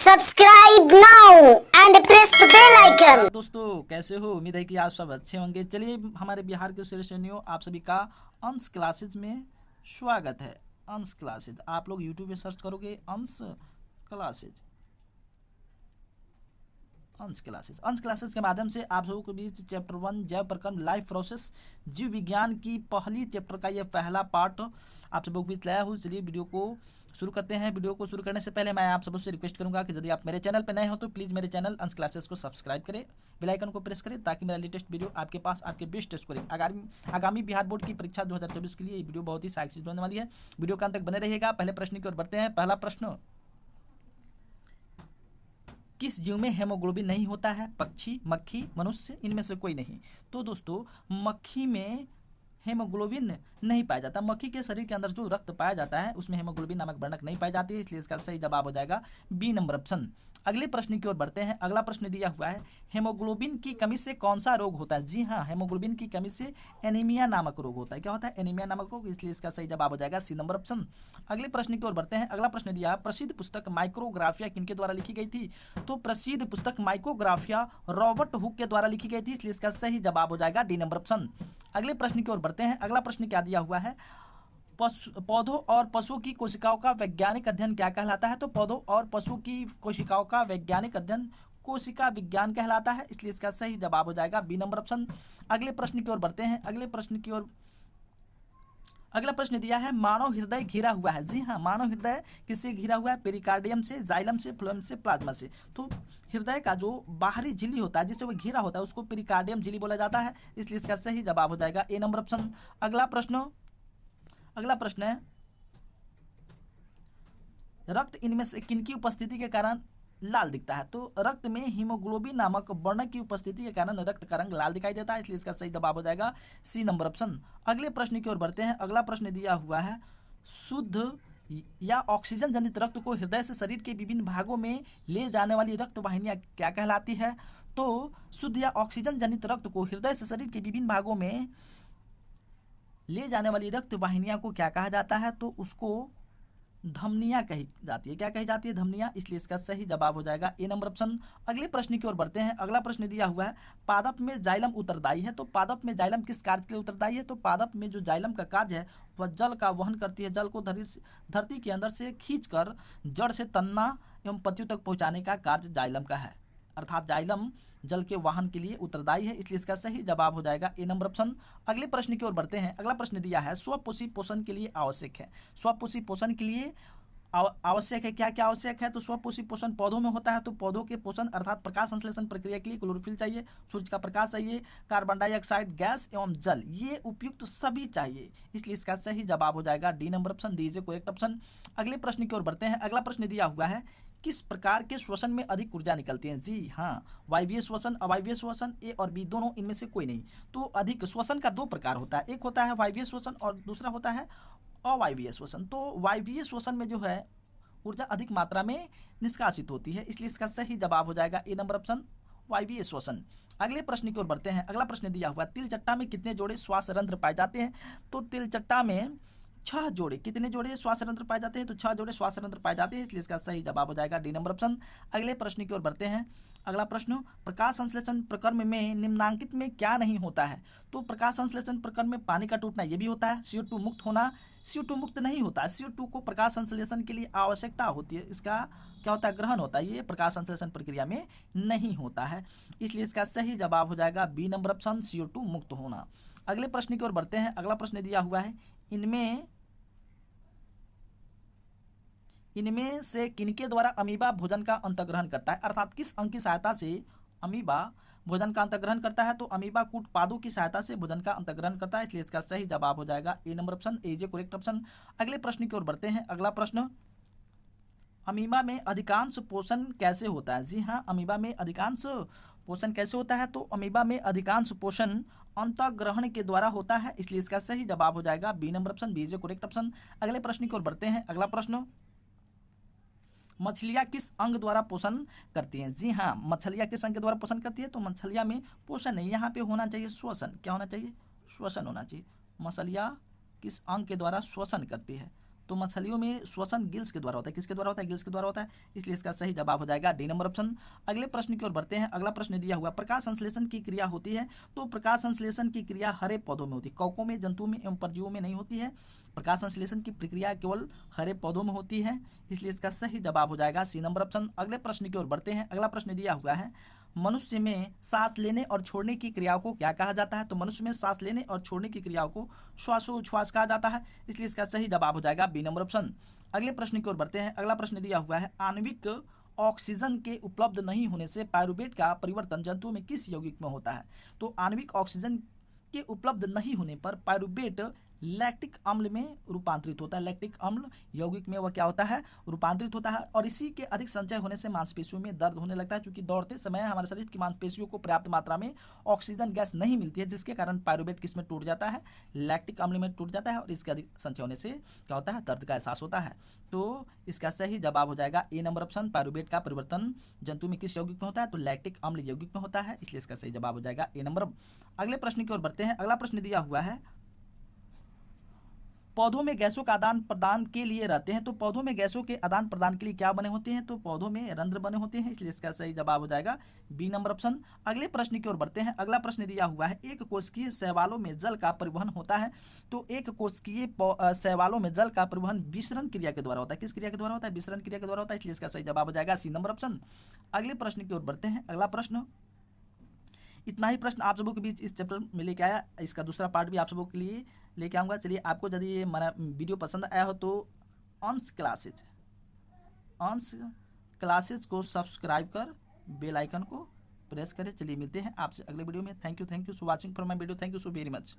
Subscribe now and press the bell icon. दोस्तों कैसे हो। उम्मीद है कि आप सब अच्छे होंगे। चलिए हमारे बिहार के श्रेणियों आप सभी का अंश क्लासेज में स्वागत है। अंश क्लासेज आप लोग यूट्यूब में सर्च करोगे अंश क्लासेज। अंश क्लासेस के माध्यम से आप सबों के बीच चैप्टर 1 जैव प्रक्रम लाइफ प्रोसेस जीव विज्ञान की पहली चैप्टर का यह पहला पार्ट आप सबों के बीच लाया हूँ। चलिए वीडियो को शुरू करते हैं। वीडियो को शुरू करने से पहले मैं आप सबों से रिक्वेस्ट करूंगा कि यदि आप मेरे चैनल पर नए हो तो प्लीज़ मेरे चैनल अंश क्लासेस को सब्सक्राइब करें, बेल आइकन को प्रेस करें ताकि मेरा लेटेस्ट वीडियो आपके पास आपके बेस्ट स्कोरिंग आगामी बिहार बोर्ड की परीक्षा 2024 के लिए ये वीडियो बहुत ही सहायक सिद्ध होने वाली है। वीडियो का अंत तक बने रहिएगा। पहले प्रश्न की ओर बढ़ते हैं। पहला प्रश्न, किस जीव में हेमोग्लोबिन नहीं होता है? पक्षी, मक्खी, मनुष्य, इनमें से कोई नहीं। तो दोस्तों मक्खी में हेमोग्लोबिन नहीं पाया जाता। मक्खी के शरीर के अंदर जो रक्त पाया जाता है उसमें हेमोग्लोबिन नामक वर्णक नहीं पाई जाती है, इसलिए इसका सही जवाब हो जाएगा बी नंबर ऑप्शन। अगले प्रश्न की ओर बढ़ते हैं। अगला प्रश्न दिया हुआ है, हेमोग्लोबिन की कमी से कौन सा रोग होता है? जी हाँ, हेमोग्लोबिन की कमी से एनीमिया नामक रोग होता है। क्या होता है? एनीमिया नामक रोग, इसलिए इसका सही जवाब हो जाएगा सी नंबर ऑप्शन। अगले प्रश्न की ओर बढ़ते हैं। अगला प्रश्न दिया, प्रसिद्ध पुस्तक माइक्रोग्राफिया किनके द्वारा लिखी गई थी? तो प्रसिद्ध पुस्तक माइक्रोग्राफिया रॉबर्ट हुक के द्वारा लिखी गई थी, इसलिए इसका सही जवाब हो जाएगा डी नंबर ऑप्शन। अगले प्रश्न की ओर बढ़ते हैं। अगला प्रश्न क्या दिया हुआ है, पौधों और पशुओं की कोशिकाओं का वैज्ञानिक अध्ययन क्या कहलाता है? तो पौधों और पशुओं की कोशिकाओं का वैज्ञानिक अध्ययन कोशिका विज्ञान कहलाता है, इसलिए इसका सही जवाब हो जाएगा बी नंबर ऑप्शन। अगले प्रश्न की ओर बढ़ते हैं। अगला प्रश्न दिया है, मानव हृदय घिरा हुआ है। जी हाँ, मानव हृदय किससे घिरा हुआ है? पेरिकार्डियम से, जाइलम से, फ्लोएम से, प्लाज्मा से। तो हृदय का जो बाहरी झिल्ली होता है जिससे वो घिरा होता है उसको पेरिकार्डियम झिल्ली बोला जाता है, इसलिए इसका सही जवाब हो जाएगा ए नंबर ऑप्शन। अगला प्रश्न है, रक्त इनमें से किनकी उपस्थिति के कारण लाल दिखता है? तो रक्त में हीमोग्लोबिन नामक वर्णक की उपस्थिति के कारण रक्त का रंग लाल दिखाई देता है, इसलिए इसका सही जवाब हो जाएगा सी नंबर ऑप्शन। अगले प्रश्न की ओर बढ़ते हैं। अगला प्रश्न दिया हुआ है, शुद्ध या ऑक्सीजन जनित रक्त को हृदय से शरीर के विभिन्न भागों में ले जाने वाली रक्त वाहिनियां क्या कहलाती है? तो शुद्ध या ऑक्सीजन जनित रक्त को हृदय से शरीर के विभिन्न भागों में ले जाने वाली रक्त वाहिनियां को क्या कहा जाता है? तो उसको धमनियां कही जाती है। क्या कही जाती है? धमनियां, इसलिए इसका सही जवाब हो जाएगा ए नंबर ऑप्शन। अगले प्रश्न की ओर बढ़ते हैं। अगला प्रश्न दिया हुआ है, पादप में जाइलम उत्तरदायी है। तो पादप में जाइलम किस कार्य के लिए उत्तरदायी है? तो पादप में जो जाइलम का कार्य है वह जल का वहन करती है। जल को धरती के अंदर से खींचकर जड़ से तना एवं पत्तियों तक पहुंचाने का कार्य जाइलम का है, अर्थात जाइलम जल के वाहन के लिए उत्तरदायी है, इसलिए इसका सही जवाब हो जाएगा ए नंबर ऑप्शन। अगले प्रश्न की ओर बढ़ते हैं। अगला प्रश्न दिया है, स्वपोषी पोषण के लिए आवश्यक है। स्वपोषी पोषण के लिए आवश्यक है, क्या क्या आवश्यक है? तो स्वपोषी पोषण पौधों में होता है, तो पौधों के पोषण अर्थात प्रकाश संश्लेषण प्रक्रिया के लिए क्लोरोफिल चाहिए, सूर्य का प्रकाश चाहिए, कार्बन डाइऑक्साइड गैस एवं जल, ये उपयुक्त सभी चाहिए, इसलिए इसका सही जवाब हो जाएगा D number option. D is a correct option. अगले प्रश्न की ओर बढ़ते हैं। अगला प्रश्न दिया हुआ है, किस प्रकार के श्वसन में अधिक ऊर्जा निकलती है? जी हाँ, वायवीय श्वसन, अवायवीय श्वसन, ए और बी दोनों, इनमें से कोई नहीं। तो अधिक श्वसन का दो प्रकार होता है, एक होता है वायवीय श्वसन और दूसरा होता है अवायवीय श्वसन। तो वायवीय श्वसन में जो है ऊर्जा अधिक मात्रा में निष्कासित होती है, इसलिए इसका सही जवाब हो जाएगा ए नंबर ऑप्शन, वायवीय श्वसन। अगले प्रश्न की ओर बढ़ते हैं। अगला प्रश्न दिया हुआ, तिलचट्टा में कितने जोड़े श्वास रंध्र पाए जाते हैं? तो तिलचट्टा में 6 जोड़े, कितने जोड़े श्वास रंध्र पाए जाते हैं? तो 6 जोड़े श्वास रंध्र पाए जाते हैं, इसलिए इसका सही जवाब हो जाएगा डी नंबर ऑप्शन। अगले प्रश्न की ओर बढ़ते हैं। अगला प्रश्न, प्रकाश संश्लेषण प्रक्रम में निम्नांकित में क्या नहीं होता है? तो प्रकाश संश्लेषण प्रक्रम में पानी का टूटना ये भी होता है, CO2 मुक्त होना, CO2 मुक्त नहीं होता है। CO2 को प्रकाश संश्लेषण के लिए आवश्यकता होती है, इसका क्या होता है? ग्रहण होता है, ये प्रकाश संश्लेषण प्रक्रिया में नहीं होता है, इसलिए इसका सही जवाब हो जाएगा बी नंबर ऑप्शन, CO2 मुक्त होना। अगले प्रश्न की ओर बढ़ते हैं। अगला प्रश्न दिया हुआ है, इनमें से किनके द्वारा अमीबा भोजन का अंतर्ग्रहण करता है? अर्थात किस अंग की सहायता से अमीबा भोजन का अंतर्ग्रहण करता है? तो अमीबा कूट पादों की सहायता से भोजन का अंतर्ग्रहण करता है, इसलिए इसका सही जवाब हो जाएगा ए नंबर ऑप्शन, ए जे करेक्ट ऑप्शन। अगले प्रश्न की ओर बढ़ते हैं। अगला प्रश्न, अमीबा में अधिकांश पोषण कैसे होता है? जी हाँ, अमीबा में अधिकांश पोषण कैसे होता है? तो अमीबा में अधिकांश पोषण अंतःग्रहण के द्वारा होता है, इसलिए इसका सही जवाब हो जाएगा B number option, B is a correct option. अगले प्रश्न की ओर बढ़ते हैं। अगला प्रश्न, मछलियाँ किस अंग द्वारा पोषण करती हैं? जी हाँ, मछलियाँ किस अंग के द्वारा पोषण करती है? तो मछलियाँ में पोषण नहीं, यहाँ पे होना चाहिए श्वसन। क्या होना चाहिए? श्वसन होना चाहिए। मछलियाँ किस अंग के द्वारा श्वसन करती है? तो मछलियों में श्वसन गिल्स के द्वारा होता है। किसके द्वारा होता है? गिल्स के द्वारा होता है, इसलिए इसका सही जवाब हो जाएगा डी नंबर ऑप्शन। अगले प्रश्न की ओर बढ़ते हैं। अगला प्रश्न दिया हुआ, प्रकाश संश्लेषण की क्रिया होती है, तो प्रकाश संश्लेषण की क्रिया हरे पौधों में होती है, कवकों में, जंतुओं में एवं परजीवों में नहीं होती है। प्रकाश संश्लेषण की प्रक्रिया केवल हरे पौधों में होती है, इसलिए इसका सही जवाब हो जाएगा सी नंबर ऑप्शन। अगले प्रश्न की ओर बढ़ते हैं। अगला प्रश्न दिया हुआ है, मनुष्य में सांस लेने और छोड़ने की क्रियाओं को क्या कहा जाता है? तो मनुष्य में सांस लेने और छोड़ने की क्रियाओं को श्वासोच्छ्वास कहा जाता है, इसलिए इसका सही जवाब हो जाएगा बी नंबर ऑप्शन। अगले प्रश्न की ओर बढ़ते हैं। अगला प्रश्न दिया हुआ है, आणविक ऑक्सीजन के उपलब्ध नहीं होने से पायरुवेट का परिवर्तन जंतुओं में किस यौगिक में होता है? तो आणविक ऑक्सीजन के उपलब्ध नहीं होने पर पायरुवेट लैक्टिक अम्ल में रूपांतरित होता है। लैक्टिक अम्ल यौगिक में वह क्या होता है? रूपांतरित होता है, और इसी के अधिक संचय होने से मांसपेशियों में दर्द होने लगता है, क्योंकि दौड़ते समय हमारे शरीर की मांसपेशियों को पर्याप्त मात्रा में ऑक्सीजन गैस नहीं मिलती है, जिसके कारण पायरुवेट किस में टूट जाता है? लैक्टिक अम्ल में टूट जाता है, और इसके अधिक संचय होने से क्या होता है? दर्द का एहसास होता है। तो इसका सही जवाब हो जाएगा ए नंबर ऑप्शन। पायरुवेट का परिवर्तन जंतु में किस यौगिक में होता है? तो लैक्टिक अम्ल यौगिक में होता है, इसलिए इसका सही जवाब हो जाएगा ए नंबर। अगले प्रश्न की ओर बढ़ते हैं। अगला प्रश्न दिया हुआ है, पौधों में गैसों का आदान प्रदान के लिए रहते हैं, तो पौधों में गैसों के आदान प्रदान के लिए क्या बने होते हैं? तो पौधों में रंध्र बने होते हैं, इसलिए इसका सही जवाब हो जाएगा बी नंबर ऑप्शन। अगले प्रश्न की ओर बढ़ते हैं। अगला प्रश्न दिया हुआ है, एक कोशिकीय शैवालों में जल का परिवहन होता है, तो एक कोशिकीय शैवालों में जल का परिवहन विसरण क्रिया के द्वारा होता है। किस क्रिया के द्वारा होता है? विसरण क्रिया के द्वारा होता है, इसलिए इसका सही जवाब हो जाएगा सी नंबर ऑप्शन। अगले प्रश्न की ओर बढ़ते हैं। अगला प्रश्न, इतना ही प्रश्न आप सबों के बीच इस चैप्टर में लेके आया, इसका दूसरा पार्ट भी आप सबों के लिए लेके आऊँगा। चलिए, आपको यदि ये हमारा वीडियो पसंद आया हो तो अंश क्लासेज को सब्सक्राइब कर बेल आइकन को प्रेस करें। चलिए, मिलते हैं आपसे अगले वीडियो में। Thank you so watching for my video. Thank you so very much.